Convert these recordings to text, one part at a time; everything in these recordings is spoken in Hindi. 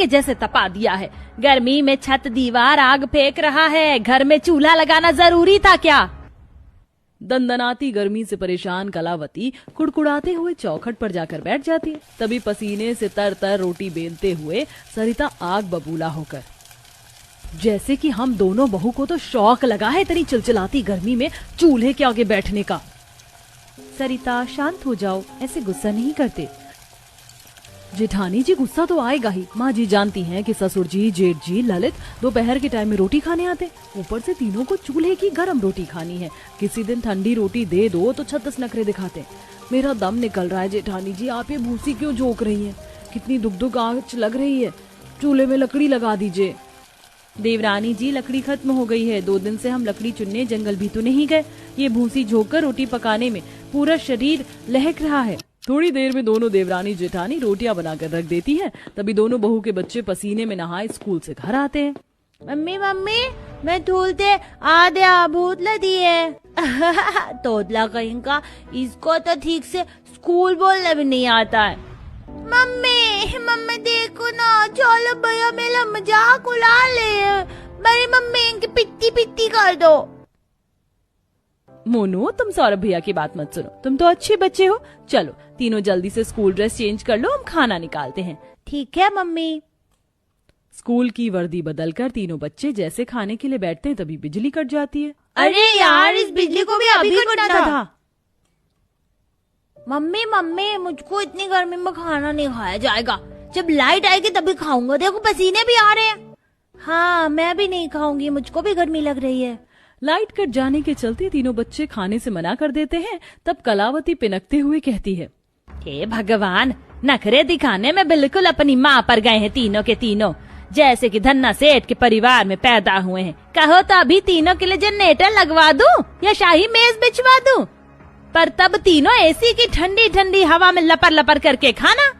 के जैसे तपा दिया है। गर्मी में छत दीवार आग फेंक रहा है, घर में चूल्हा लगाना जरूरी था क्या? दंदनाती गर्मी से परेशान कलावती कुड़कुड़ाते हुए चौखट पर जाकर बैठ जाती है। तभी पसीने से तर तर रोटी बेलते हुए सरिता आग बबूला होकर, जैसे कि हम दोनों बहू को तो शौक लगा है तेरी चिलचिलाती गर्मी में चूल्हे के आगे बैठने का। सरिता शांत हो जाओ, ऐसे गुस्सा नहीं करते। जेठानी जी गुस्सा तो आएगा ही। माँ जी जानती हैं कि ससुर जी, जेठ जी, ललित दोपहर के टाइम में रोटी खाने आते, ऊपर से तीनों को चूल्हे की गर्म रोटी खानी है। किसी दिन ठंडी रोटी दे दो तो 36 नखरे दिखाते। मेरा दम निकल रहा है जेठानी जी, आप ये भूसी क्यों झोंक रही हैं? कितनी दुख आंच लग रही है, चूल्हे में लकड़ी लगा दीजिए। देवरानी जी लकड़ी खत्म हो गई है, 2 दिन से हम लकड़ी चुनने जंगल भी तो नहीं गए। ये भूसी झोंककर रोटी पकाने में पूरा शरीर लहक रहा है। थोड़ी देर में दोनों देवरानी जेठानी रोटियां बनाकर रख देती हैं। तभी दोनों बहू के बच्चे पसीने में नहाए स्कूल से घर आते हैं। मम्मी मम्मी मैं धूलते आधे भूत लगी है। तोतला कहीं का, इसको तो ठीक से स्कूल बोलना भी नहीं आता है। मम्मी मम्मी देखो ना, चलो भैया मेरा मजाक उड़ा ले, मेरी मम्मी इनकी पिट्टी पिट्टी कर दो। मोनू तुम सौरभ भैया की बात मत सुनो, तुम तो अच्छे बच्चे हो। चलो तीनों जल्दी से स्कूल ड्रेस चेंज कर लो, हम खाना निकालते हैं। ठीक है मम्मी। स्कूल की वर्दी बदलकर तीनों बच्चे जैसे खाने के लिए बैठते हैं तभी बिजली कट जाती है। अरे यार इस बिजली को भी अभी कटना था। मम्मी मम्मी मुझको इतनी गर्मी में खाना नहीं खाया जाएगा, जब लाइट आएगी तभी खाऊंगा। देखो पसीने भी आ रहे हैं। हाँ मैं भी नहीं खाऊंगी, मुझको भी गर्मी लग रही है। लाइट कट जाने के चलते तीनों बच्चे खाने से मना कर देते हैं। तब कलावती पिनकते हुए कहती है, हे भगवान, नखरे दिखाने में बिल्कुल अपनी माँ पर गए हैं तीनों के तीनों, जैसे कि धन्ना सेठ के परिवार में पैदा हुए हैं। कहो तो अभी तीनों के लिए जनरेटर लगवा दूं या शाही मेज बिछवा दूं, पर तब तीनों एसी की ठंडी ठंडी हवा में लपर लपर करके खाना।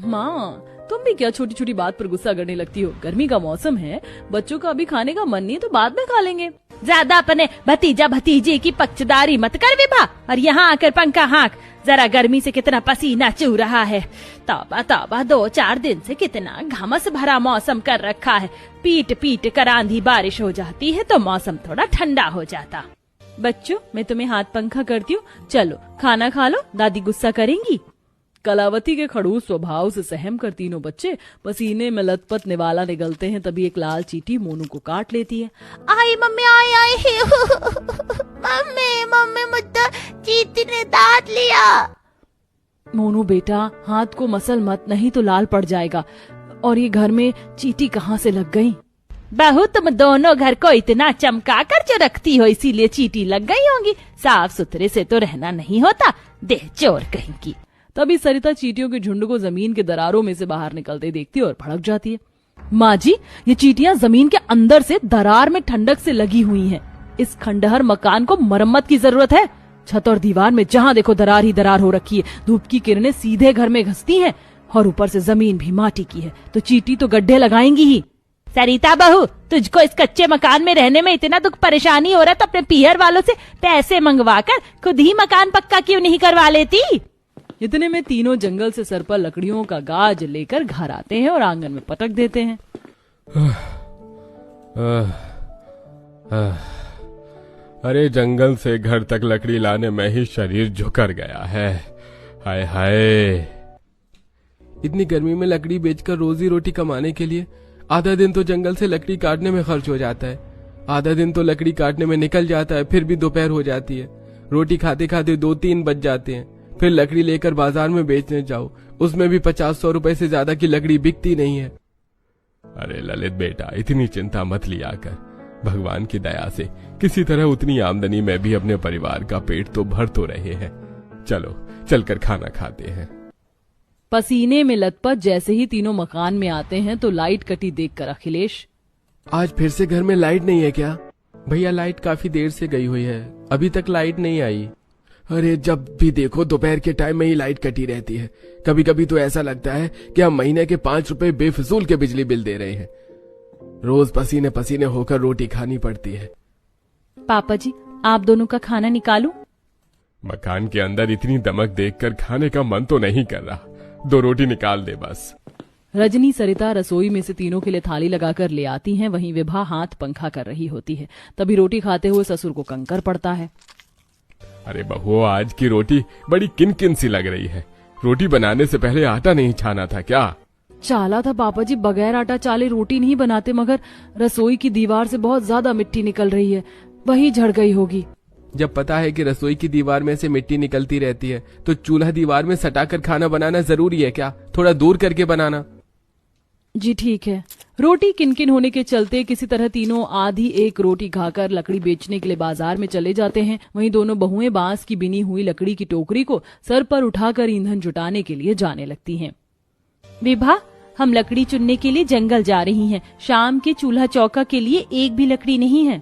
माँ तुम भी क्या छोटी छोटी बात पर गुस्सा करने लगती हो? गर्मी का मौसम है, बच्चों का अभी खाने का मन नहीं तो बाद में खा लेंगे। ज्यादा अपने भतीजा भतीजी की पक्षदारी मत कर विभा, और यहाँ आकर पंखा हाँक। जरा गर्मी से कितना पसीना चू रहा है। तौबा तौबा, 2-4 दिन से कितना घमस भरा मौसम कर रखा है। पीट पीट कर आंधी बारिश हो जाती है तो मौसम थोड़ा ठंडा हो जाता। बच्चों मैं तुम्हें हाथ पंखा करती हूँ, चलो खाना खा लो, दादी गुस्सा करेंगी। कलावती के खड़ूस स्वभाव से सहम कर तीनों बच्चे पसीने में लथपथ निवाला निगलते हैं। तभी एक लाल चींटी मोनू को काट लेती है। आई मम्मी आई मम्मी मम्मी मुझे चींटी ने काट लिया। मोनू बेटा हाथ को मसल मत, नहीं तो लाल पड़ जाएगा। और ये घर में चींटी कहाँ से लग गई? बहू तुम दोनों घर को इतना चमका कर जो रखती हो, इसीलिए चींटी लग गई होंगी। साफ सुथरे से तो रहना नहीं होता, देह चोर कहीं की। तभी सरिता चींटियों के झुंड को जमीन के दरारों में से बाहर निकलते देखती है और भड़क जाती है। माँ जी ये चींटियां जमीन के अंदर से दरार में ठंडक से लगी हुई हैं। इस खंडहर मकान को मरम्मत की जरूरत है। छत और दीवार में जहाँ देखो दरार ही दरार हो रखी है। धूप की किरणें सीधे घर में घसती हैं और ऊपर से जमीन भी माटी की है, तो चींटी तो गड्ढे लगाएंगी ही। सरिता बहू तुझको इस कच्चे मकान में रहने में इतना दुख परेशानी हो रहा तो अपने पीहर वालों से पैसे मंगवा कर खुद ही मकान पक्का क्यों नहीं करवा लेती? इतने में तीनों जंगल से सर पर लकड़ियों का गाज लेकर घर आते हैं और आंगन में पटक देते हैं। अरे जंगल से घर तक लकड़ी लाने में ही शरीर झुकर गया है। हाय हाय, इतनी गर्मी में लकड़ी बेचकर रोजी रोटी कमाने के लिए आधा दिन तो जंगल से लकड़ी काटने में खर्च हो जाता है। आधा दिन तो लकड़ी काटने में निकल जाता है, फिर भी दोपहर हो जाती है। रोटी खाते खाते 2-3 बज जाते हैं। फिर लकड़ी लेकर बाजार में बेचने जाओ, उसमें भी 50-100 रुपए से ज्यादा की लकड़ी बिकती नहीं है। अरे ललित बेटा इतनी चिंता मत लिया कर, भगवान की दया से किसी तरह उतनी आमदनी में भी अपने परिवार का पेट तो भर तो रहे हैं। चलो चलकर खाना खाते हैं। पसीने में लथपथ जैसे ही तीनों मकान में आते हैं तो लाइट कटी देखकर अखिलेश, आज फिर से घर में लाइट नहीं है क्या? भैया लाइट काफी देर से गई हुई है, अभी तक लाइट नहीं आई। अरे जब भी देखो दोपहर के टाइम में ही लाइट कटी रहती है। कभी कभी तो ऐसा लगता है कि हम महीने के 5 रुपए बेफिजूल के बिजली बिल दे रहे हैं। रोज पसीने पसीने होकर रोटी खानी पड़ती है। पापा जी आप दोनों का खाना निकालूं? मकान के अंदर इतनी दमक देखकर खाने का मन तो नहीं कर रहा। 2 रोटी निकाल दे बस। रजनी सरिता रसोई में से तीनों के लिए थाली लगाकर ले आती हैं। वहीं विभा हाथ पंखा कर रही होती है। तभी रोटी खाते हुए ससुर को कंकर पड़ता है। अरे बहू, आज की रोटी बड़ी किन सी लग रही है। रोटी बनाने से पहले आटा नहीं छाना था क्या? चाला था पापा जी, बगैर आटा चाले रोटी नहीं बनाते, मगर रसोई की दीवार से बहुत ज्यादा मिट्टी निकल रही है, वही झड़ गई होगी। जब पता है कि रसोई की दीवार में से मिट्टी निकलती रहती है तो चूल्हा दीवार में सटाकर खाना बनाना जरूरी है क्या? थोड़ा दूर करके बनाना। जी ठीक है। रोटी किनकिन होने के चलते किसी तरह तीनों आधी एक रोटी खाकर लकड़ी बेचने के लिए बाजार में चले जाते हैं। वहीं दोनों बहुएं बांस की बिनी हुई लकड़ी की टोकरी को सर पर उठाकर ईंधन जुटाने के लिए जाने लगती हैं। विभा, हम लकड़ी चुनने के लिए जंगल जा रही हैं। शाम के चूल्हा चौका के लिए एक भी लकड़ी नहीं है।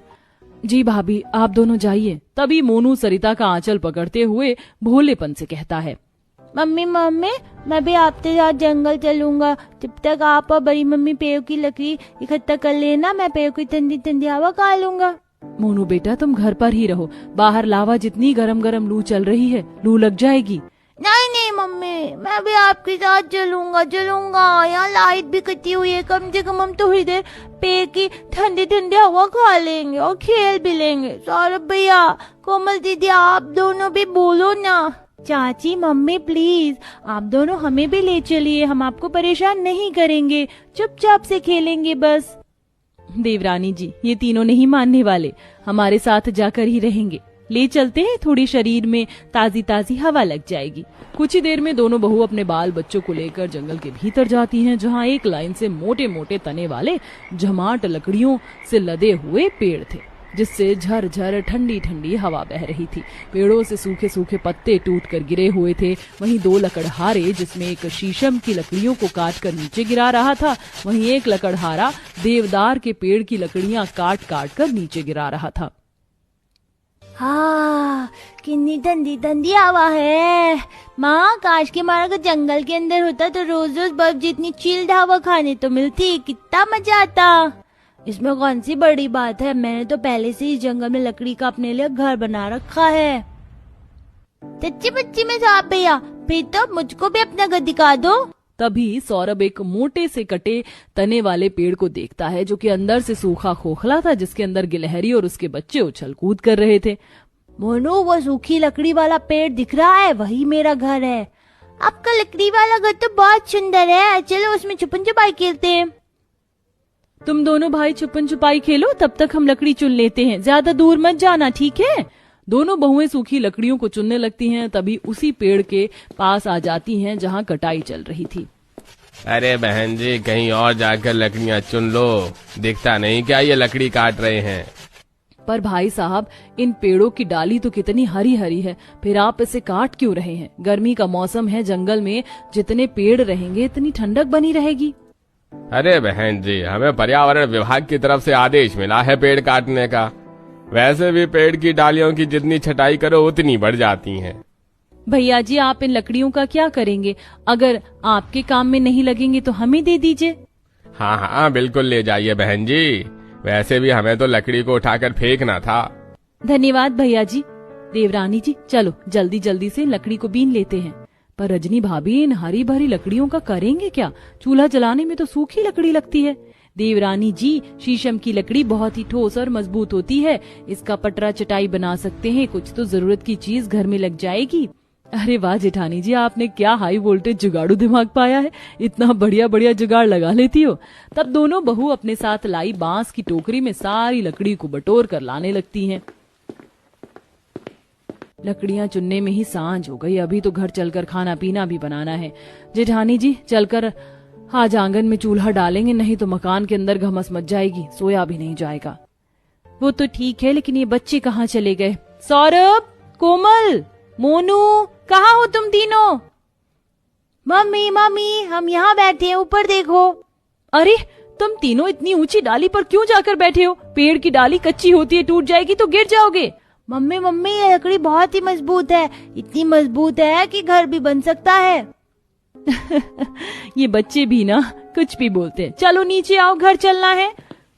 जी भाभी, आप दोनों जाइए। तभी मोनू सरिता का आंचल पकड़ते हुए भोलेपन से कहता है, मम्मी मम्मी, मैं भी आपके साथ जंगल चलूंगा। जब तक आप और बड़ी मम्मी पेड़ की लकड़ी इकट्ठा कर लेना, मैं पेड़ की ठंडी ठंडी हवा खा लूंगा। मोनू बेटा, तुम घर पर ही रहो। बाहर लावा जितनी गरम गरम लू चल रही है, लू लग जाएगी। नहीं नहीं मम्मी, मैं भी आपके साथ चलूंगा। यहाँ लाइट भी कटी हुई है, कम से कम हम थोड़ी देर पेड़ की ठंडी ठंडी हवा खा लेंगे और खेल भी लेंगे। सौरभ भैया, कोमल दीदी, आप दोनों भी बोलो ना। चाची, मम्मी प्लीज, आप दोनों हमें भी ले चलिए, हम आपको परेशान नहीं करेंगे, चुपचाप से खेलेंगे बस। देवरानी जी, ये तीनों नहीं मानने वाले, हमारे साथ जाकर ही रहेंगे। ले चलते हैं, थोड़ी शरीर में ताजी ताजी हवा लग जाएगी। कुछ ही देर में दोनों बहू अपने बाल बच्चों को लेकर जंगल के भीतर जाती हैं, जहां एक लाइन से मोटे मोटे तने वाले झमाट लकड़ियों से लदे हुए पेड़ थे, जिससे झरझर ठंडी ठंडी हवा बह रही थी। पेड़ों से सूखे सूखे पत्ते टूटकर गिरे हुए थे। वहीं दो लकड़हारे, जिसमें एक शीशम की लकड़ियों को काट कर नीचे गिरा रहा था, वहीं एक लकड़हारा देवदार के पेड़ की लकड़ियां काट काट कर नीचे गिरा रहा था। हाँ, कितनी ठंडी ठंडी हवा है। माँ, काश के हमारा जंगल के अंदर होता तो रोज रोज बर्फ जितनी चिल्ड हवा खाने तो मिलती, कितना मजा आता। इसमें कौन सी बड़ी बात है, मैंने तो पहले से ही जंगल में लकड़ी का अपने लिए घर बना रखा है। सच्ची बच्ची में साहब भैया, फिर तो मुझको भी अपना घर दिखा दो। तभी सौरभ एक मोटे से कटे तने वाले पेड़ को देखता है, जो कि अंदर से सूखा खोखला था, जिसके अंदर गिलहरी और उसके बच्चे उछल कूद कर रहे थे। मोनू, वो सूखी लकड़ी वाला पेड़ दिख रहा है, वही मेरा घर है। आपका लकड़ी वाला घर तो बहुत सुंदर है, चलो उसमें छुपन छुपाई खेलते हैं। तुम दोनों भाई छुपन छुपाई खेलो, तब तक हम लकड़ी चुन लेते हैं। ज्यादा दूर मत जाना, ठीक है? दोनों बहुएं सूखी लकड़ियों को चुनने लगती हैं। तभी उसी पेड़ के पास आ जाती हैं जहां कटाई चल रही थी। अरे बहन जी, कहीं और जाकर लकड़ियां चुन लो, दिखता नहीं क्या ये लकड़ी काट रहे हैं? पर भाई साहब, इन पेड़ों की डाली तो कितनी हरी हरी है, फिर आप इसे काट क्यों रहे हैं? गर्मी का मौसम है, जंगल में जितने पेड़ रहेंगे इतनी ठंडक बनी रहेगी। अरे बहन जी, हमें पर्यावरण विभाग की तरफ से आदेश मिला है पेड़ काटने का। वैसे भी पेड़ की डालियों की जितनी छटाई करो उतनी बढ़ जाती हैं। भैया जी, आप इन लकड़ियों का क्या करेंगे? अगर आपके काम में नहीं लगेंगे तो हमें दे दीजिए। हाँ हाँ, बिल्कुल ले जाइए बहन जी। वैसे भी हमें तो लकड़ी को उठाकर फेंकना था। धन्यवाद भैया जी। देवरानी जी, चलो जल्दी जल्दी से लकड़ी को बीन लेते हैं। पर रजनी भाभी, इन हरी भरी लकड़ियों का करेंगे क्या? चूल्हा जलाने में तो सूखी लकड़ी लगती है। देवरानी जी, शीशम की लकड़ी बहुत ही ठोस और मजबूत होती है, इसका पटरा चटाई बना सकते हैं, कुछ तो जरूरत की चीज घर में लग जाएगी। अरे वाह जेठानी जी, आपने क्या हाई वोल्टेज जुगाड़ू दिमाग पाया है, इतना बढ़िया बढ़िया जुगाड़ लगा लेती हो। तब दोनों बहू अपने साथ लाई बांस की टोकरी में सारी लकड़ी को बटोर कर लाने लगती हैं। लकड़ियां चुनने में ही सांझ हो गई, अभी तो घर चलकर खाना पीना भी बनाना है। जेठानी जी, चलकर आज आंगन में चूल्हा डालेंगे, नहीं तो मकान के अंदर घमस मच जाएगी, सोया भी नहीं जाएगा। वो तो ठीक है, लेकिन ये बच्चे कहाँ चले गए? सौरभ, कोमल, मोनू, कहाँ हो तुम तीनों? मम्मी मम्मी, हम यहाँ बैठे हैं, ऊपर देखो। अरे, तुम तीनों इतनी ऊंची डाली पर क्यों जाकर बैठे हो? पेड़ की डाली कच्ची होती है, टूट जाएगी तो गिर जाओगे। मम्मी मम्मी, ये लकड़ी बहुत ही मजबूत है, इतनी मजबूत है कि घर भी बन सकता है। ये बच्चे भी ना कुछ भी बोलते हैं। चलो नीचे आओ, घर चलना है।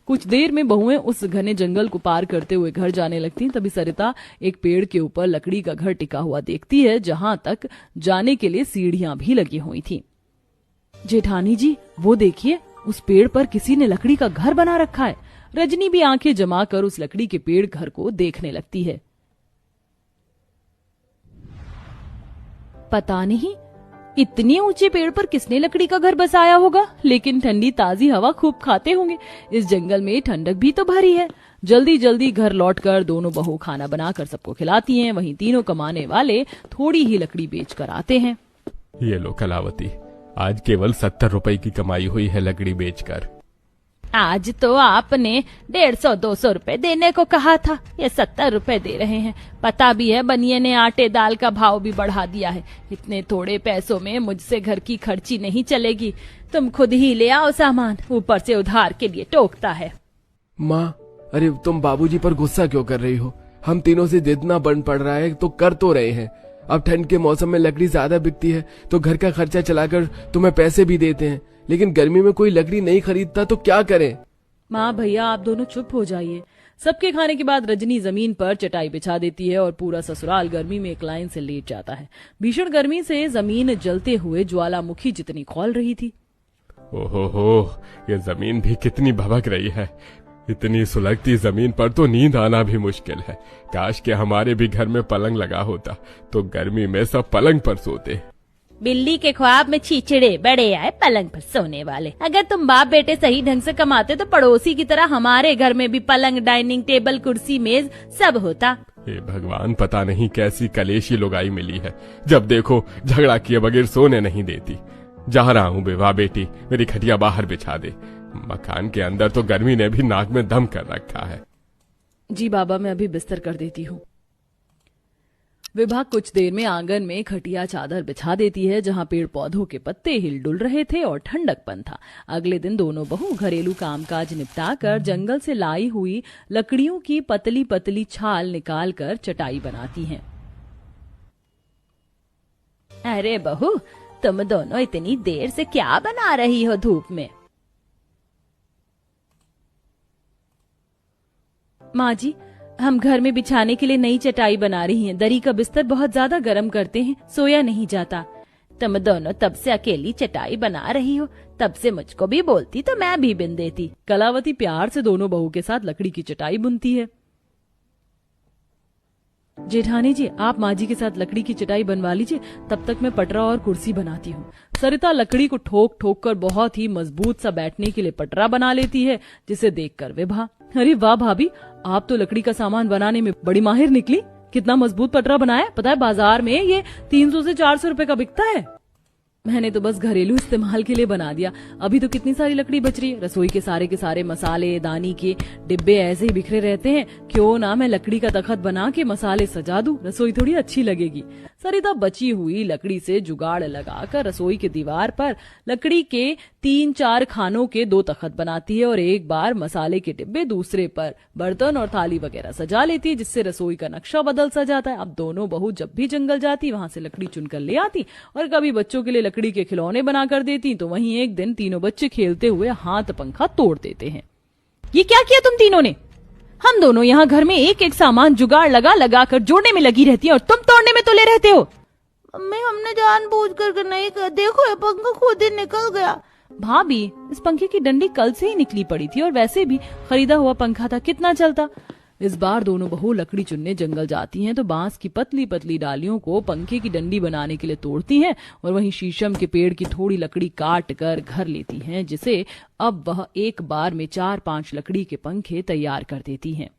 कुछ देर में बहुएं उस घने जंगल को पार करते हुए घर जाने लगती। तभी सरिता एक पेड़ के ऊपर लकड़ी का घर टिका हुआ देखती है, जहां तक जाने के लिए सीढ़ियां भी लगी हुई थी। जेठानी जी वो देखिए, उस पेड़ पर किसी ने लकड़ी का घर बना रखा है। रजनी भी आंखें जमा कर उस लकड़ी के पेड़ घर को देखने लगती है। पता नहीं इतने ऊंचे पेड़ पर किसने लकड़ी का घर बसाया होगा, लेकिन ठंडी ताजी हवा खूब खाते होंगे। इस जंगल में ठंडक भी तो भरी है। जल्दी जल्दी घर लौटकर दोनों बहू खाना बनाकर सबको खिलाती हैं। वहीं तीनों कमाने वाले थोड़ी ही लकड़ी बेच कर आते हैं। ये लो कलावती, आज केवल 70 रुपए की कमाई हुई है लकड़ी बेचकर। आज तो आपने 150-200 रुपए देने को कहा था, ये 70 रुपए दे रहे हैं। पता भी है बनिए ने आटे दाल का भाव भी बढ़ा दिया है। इतने थोड़े पैसों में मुझसे घर की खर्ची नहीं चलेगी। तुम खुद ही ले आओ सामान, ऊपर से उधार के लिए टोकता है। माँ, अरे तुम बाबूजी पर गुस्सा क्यों कर रही हो? हम तीनों से जितना बन पड़ रहा है तो कर तो रहे हैं। अब ठंड के मौसम में लकड़ी ज्यादा बिकती है तो घर का खर्चा चलाकर तुम्हें पैसे भी देते हैं, लेकिन गर्मी में कोई लकड़ी नहीं खरीदता तो क्या करें? माँ भैया आप दोनों चुप हो जाइए। सबके खाने के बाद रजनी जमीन पर चटाई बिछा देती है और पूरा ससुराल गर्मी में एक लाइन से लेट जाता है। भीषण गर्मी से जमीन जलते हुए ज्वालामुखी जितनी खौल रही थी। ओहो, ये जमीन भी कितनी भभक रही है। इतनी सुलगती जमीन पर तो नींद आना भी मुश्किल है। काश के हमारे भी घर में पलंग लगा होता तो गर्मी में सब पलंग पर सोते। बिल्ली के ख्वाब में छींचड़े बड़े आए पलंग पर सोने वाले। अगर तुम बाप बेटे सही ढंग से कमाते तो पड़ोसी की तरह हमारे घर में भी पलंग, डाइनिंग टेबल, कुर्सी, मेज सब होता। हे भगवान, पता नहीं कैसी कलेशी लुगाई मिली है, जब देखो झगड़ा किए बगैर सोने नहीं देती। जा रहा हूँ बेवा बेटी, मेरी खटिया बाहर बिछा दे। मकान के अंदर तो गर्मी ने भी नाक में दम कर रखा है। जी बाबा, मैं अभी बिस्तर कर देती हूँ। विभा कुछ देर में आंगन में खटिया चादर बिछा देती है, जहाँ पेड़ पौधों के पत्ते हिलडुल रहे थे और ठंडकपन था। अगले दिन दोनों बहू घरेलू कामकाज निपटाकर जंगल से लाई हुई लकड़ियों की पतली पतली छाल निकालकर चटाई बनाती हैं। अरे बहू, तुम दोनों इतनी देर से क्या बना रही हो धूप में? माँ जी, हम घर में बिछाने के लिए नई चटाई बना रही हैं। दरी का बिस्तर बहुत ज्यादा गर्म करते हैं, सोया नहीं जाता। तुम दोनों तब से अकेली चटाई बना रही हो, तब से मुझको भी बोलती तो मैं भी बिन देती। कलावती प्यार से दोनों बहू के साथ लकड़ी की चटाई बुनती है। जेठानी जी, आप माँ जी के साथ लकड़ी की चटाई बनवा लीजिए, तब तक मैं पटरा और कुर्सी बनाती हूँ। सरिता लकड़ी को ठोक ठोक कर बहुत ही मजबूत सा बैठने के लिए पटरा बना लेती है, जिसे देखकर विभा, अरे वाह भाभी, आप तो लकड़ी का सामान बनाने में बड़ी माहिर निकली। कितना मजबूत पटरा बनाया। पता है बाजार में ये 300 से 400 रुपए का बिकता है। मैंने तो बस घरेलू इस्तेमाल के लिए बना दिया। अभी तो कितनी सारी लकड़ी बच रही है। रसोई के सारे मसाले दानी के डिब्बे ऐसे ही बिखरे रहते हैं। क्यों ना मैं लकड़ी का तखत बना के मसाले सजा दूं, रसोई थोड़ी अच्छी लगेगी। सरिता बची हुई लकड़ी से जुगाड़ लगाकर रसोई के दीवार पर लकड़ी के 3-4 खानों के 2 तखत बनाती है और एक बार मसाले के डिब्बे, दूसरे पर बर्तन और थाली वगैरह सजा लेती है, जिससे रसोई का नक्शा बदल सा जाता है। अब दोनों बहू जब भी जंगल जाती वहां से लकड़ी चुनकर ले आती और कभी बच्चों के लिए लकड़ी के खिलौने बना कर देती, तो वहीं एक दिन तीनों बच्चे खेलते हुए हाथ पंखा तोड़ देते हैं। ये क्या किया तुम तीनों ने? हम दोनों यहाँ घर में एक एक सामान जुगाड़ लगा कर जोड़ने में लगी रहती है और तुम तोड़ने में तुले रहते हो। मम्मी, हमने जानबूझकर नहीं कर, देखो ये पंखा खुद ही निकल गया। भाभी, इस पंखे की डंडी कल से ही निकली पड़ी थी और वैसे भी खरीदा हुआ पंखा था, कितना चलता। इस बार दोनों बहू लकड़ी चुनने जंगल जाती हैं तो बांस की पतली पतली डालियों को पंखे की डंडी बनाने के लिए तोड़ती हैं और वहीं शीशम के पेड़ की थोड़ी लकड़ी काट कर घर लेती हैं, जिसे अब वह एक बार में 4-5 लकड़ी के पंखे तैयार कर देती हैं।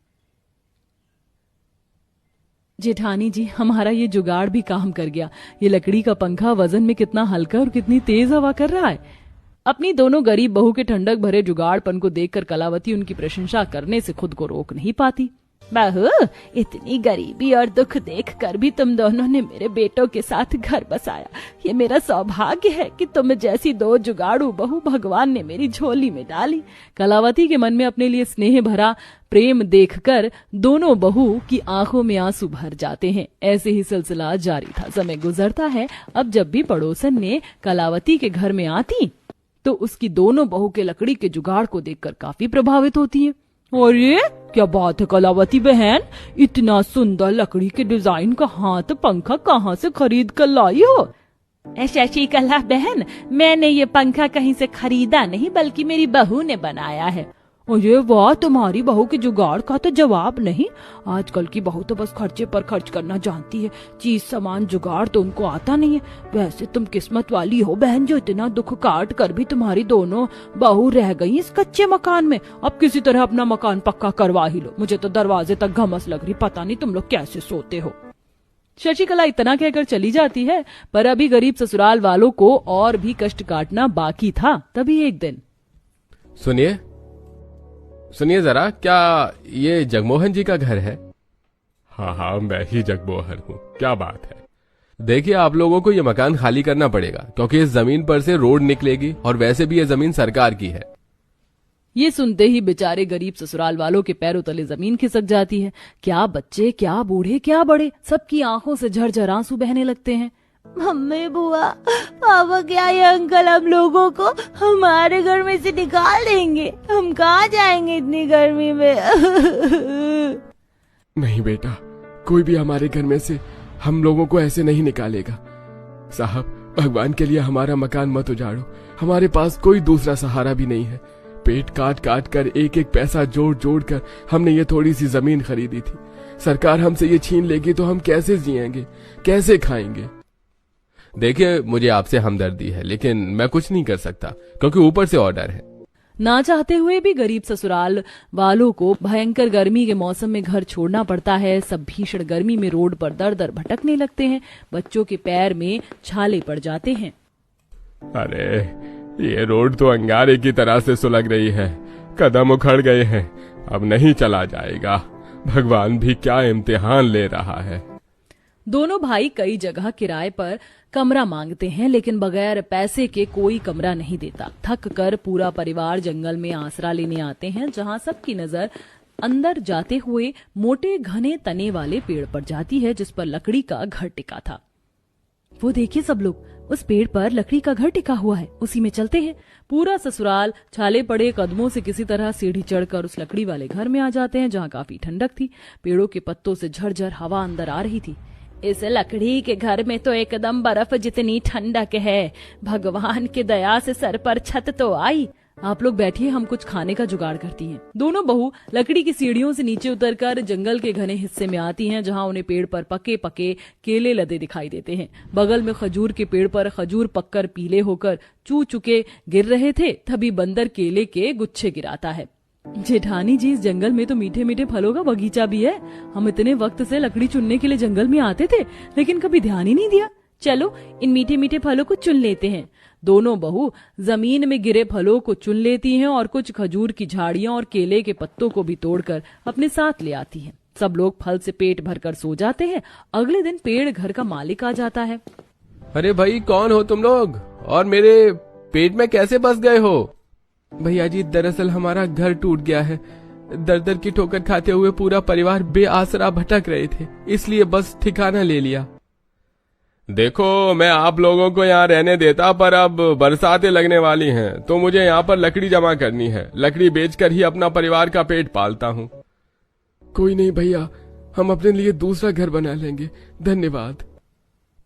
जेठानी जी, हमारा ये जुगाड़ भी काम कर गया। ये लकड़ी का पंखा वजन में कितना हल्का और कितनी तेज हवा कर रहा है। अपनी दोनों गरीब बहू के ठंडक भरे जुगाड़पन को देखकर कलावती उनकी प्रशंसा करने से खुद को रोक नहीं पाती। बहू, इतनी गरीबी और दुख देखकर भी तुम दोनों ने मेरे बेटों के साथ घर बसाया। ये मेरा सौभाग्य है कि तुम जैसी 2 जुगाड़ू बहू भगवान ने मेरी झोली में डाली। कलावती के मन में अपने लिए स्नेह भरा प्रेम देखकर दोनों बहू की आंखों में आंसू भर जाते हैं। ऐसे ही सिलसिला जारी था। समय गुजरता है। अब जब भी पड़ोसन ने कलावती के घर में आती तो उसकी दोनों बहू के लकड़ी के जुगाड़ को देखकर काफी प्रभावित होती है। और ये क्या बात है कलावती बहन, इतना सुंदर लकड़ी के डिजाइन का हाथ पंखा कहाँ से खरीद कर लाई हो? शशिकला बहन, मैंने ये पंखा कहीं से खरीदा नहीं बल्कि मेरी बहू ने बनाया है। अरे वाह, तुम्हारी बहू के जुगाड़ का तो जवाब नहीं। आजकल की बहू तो बस खर्चे पर खर्च करना जानती है, चीज सामान जुगाड़ तो उनको आता नहीं है। वैसे तुम किस्मत वाली हो बहन, जो इतना दुख काट कर भी तुम्हारी दोनों बहू रह गई इस कच्चे मकान में। अब किसी तरह अपना मकान पक्का करवा ही लो, मुझे तो दरवाजे तक घमस लग रही, पता नहीं तुम लोग कैसे सोते हो। शशिकला इतना कहकर चली जाती है, पर अभी गरीब ससुराल वालों को और भी कष्ट काटना बाकी था। तभी एक दिन, सुनिए सुनिए जरा, क्या ये जगमोहन जी का घर है? हाँ हाँ, मैं ही जगमोहन हूँ। क्या बात है? देखिए, आप लोगों को ये मकान खाली करना पड़ेगा, क्योंकि इस जमीन पर से रोड निकलेगी और वैसे भी ये जमीन सरकार की है। ये सुनते ही बेचारे गरीब ससुराल वालों के पैरों तले जमीन खिसक जाती है। क्या बच्चे, क्या बूढ़े, क्या बड़े, सबकी आंखों से झरझर आंसू बहने लगते हैं। मम्मी, बुआ, पापा, क्या ये अंकल हम लोगों को हमारे घर में से निकाल देंगे? हम कहाँ जाएंगे इतनी गर्मी में? नहीं बेटा, कोई भी हमारे घर में से हम लोगों को ऐसे नहीं निकालेगा। साहब, भगवान के लिए हमारा मकान मत उजाड़ो, हमारे पास कोई दूसरा सहारा भी नहीं है। पेट काट काट कर एक एक पैसा जोड़ जोड़ कर हमने ये थोड़ी सी जमीन खरीदी थी। सरकार हमसे ये छीन लेगी तो हम कैसे जिएंगे, कैसे खाएंगे? देखिए, मुझे आपसे हमदर्दी है, लेकिन मैं कुछ नहीं कर सकता क्योंकि ऊपर से ऑर्डर है। ना चाहते हुए भी गरीब ससुराल वालों को भयंकर गर्मी के मौसम में घर छोड़ना पड़ता है। सब भीषण गर्मी में रोड पर दर दर भटकने लगते हैं। बच्चों के पैर में छाले पड़ जाते हैं। अरे, ये रोड तो अंगारे की तरह से सुलग रही है, कदम उखड़ गए हैं, अब नहीं चला जाएगा। भगवान भी क्या इम्तिहान ले रहा है। दोनों भाई कई जगह किराए पर कमरा मांगते हैं, लेकिन बगैर पैसे के कोई कमरा नहीं देता। थक कर पूरा परिवार जंगल में आसरा लेने आते हैं, जहां सबकी नजर अंदर जाते हुए मोटे घने तने वाले पेड़ पर जाती है, जिस पर लकड़ी का घर टिका था। वो देखिए सब लोग, उस पेड़ पर लकड़ी का घर टिका हुआ है, उसी में चलते हैं। पूरा ससुराल छाले पड़े कदमों से किसी तरह सीढ़ी चढ़कर उस लकड़ी वाले घर में आ जाते हैं, जहां काफी ठंडक थी। पेड़ों के पत्तों से झरझर हवा अंदर आ रही थी। इस लकड़ी के घर में तो एकदम बर्फ जितनी ठंडक है। भगवान की दया से सर पर छत तो आई। आप लोग बैठिए, हम कुछ खाने का जुगाड़ करती हैं। दोनों बहू लकड़ी की सीढ़ियों से नीचे उतरकर जंगल के घने हिस्से में आती हैं, जहां उन्हें पेड़ पर पके पके केले लदे दिखाई देते हैं। बगल में खजूर के पेड़ पर खजूर पककर पीले होकर चू चुके गिर रहे थे। तभी बंदर केले के गुच्छे गिराता है। जेठानी जी, इस जंगल में तो मीठे मीठे फलों का बगीचा भी है। हम इतने वक्त से लकड़ी चुनने के लिए जंगल में आते थे, लेकिन कभी ध्यान ही नहीं दिया। चलो इन मीठे मीठे फलों को चुन लेते हैं। दोनों बहू जमीन में गिरे फलों को चुन लेती हैं और कुछ खजूर की झाड़ियां और केले के पत्तों को भी तोड़कर अपने साथ ले आती हैं। सब लोग फल से पेट भरकर सो जाते हैं। अगले दिन पेड़ घर का मालिक आ जाता है। अरे भाई, कौन हो तुम लोग और मेरे पेट में कैसे बस गए हो? भैया जी, दरअसल हमारा घर टूट गया है। दर दर की ठोकर खाते हुए पूरा परिवार बेआसरा भटक रहे थे, इसलिए बस ठिकाना ले लिया। देखो, मैं आप लोगों को यहाँ रहने देता, पर अब बरसातें लगने वाली हैं, तो मुझे यहाँ पर लकड़ी जमा करनी है। लकड़ी बेचकर ही अपना परिवार का पेट पालता हूँ। कोई नहीं भैया, हम अपने लिए दूसरा घर बना लेंगे, धन्यवाद।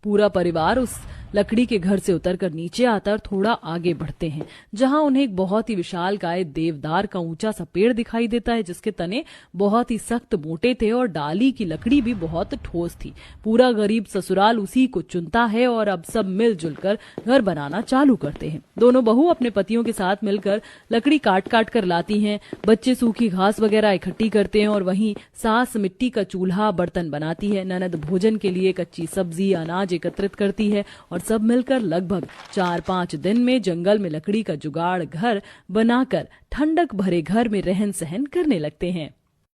पूरा परिवार उस लकड़ी के घर से उतरकर नीचे आता और थोड़ा आगे बढ़ते हैं, जहां उन्हें एक बहुत ही विशालकाय देवदार का ऊंचा सा पेड़ दिखाई देता है, जिसके तने बहुत ही सख्त मोटे थे और डाली की लकड़ी भी बहुत ठोस थी। पूरा गरीब ससुराल उसी को चुनता है और अब सब मिलजुल कर घर बनाना चालू करते हैं। दोनों बहू अपने पतियों के साथ मिलकर लकड़ी काट काट कर लाती हैं। बच्चे सूखी घास वगैरह इकट्ठी करते हैं और वहीं सास मिट्टी का चूल्हा बर्तन बनाती है। ननद भोजन के लिए कच्ची सब्जी अनाज एकत्रित करती है और सब मिलकर लगभग 4-5 दिन में जंगल में लकड़ी का जुगाड़ घर बनाकर ठंडक भरे घर में रहन सहन करने लगते हैं।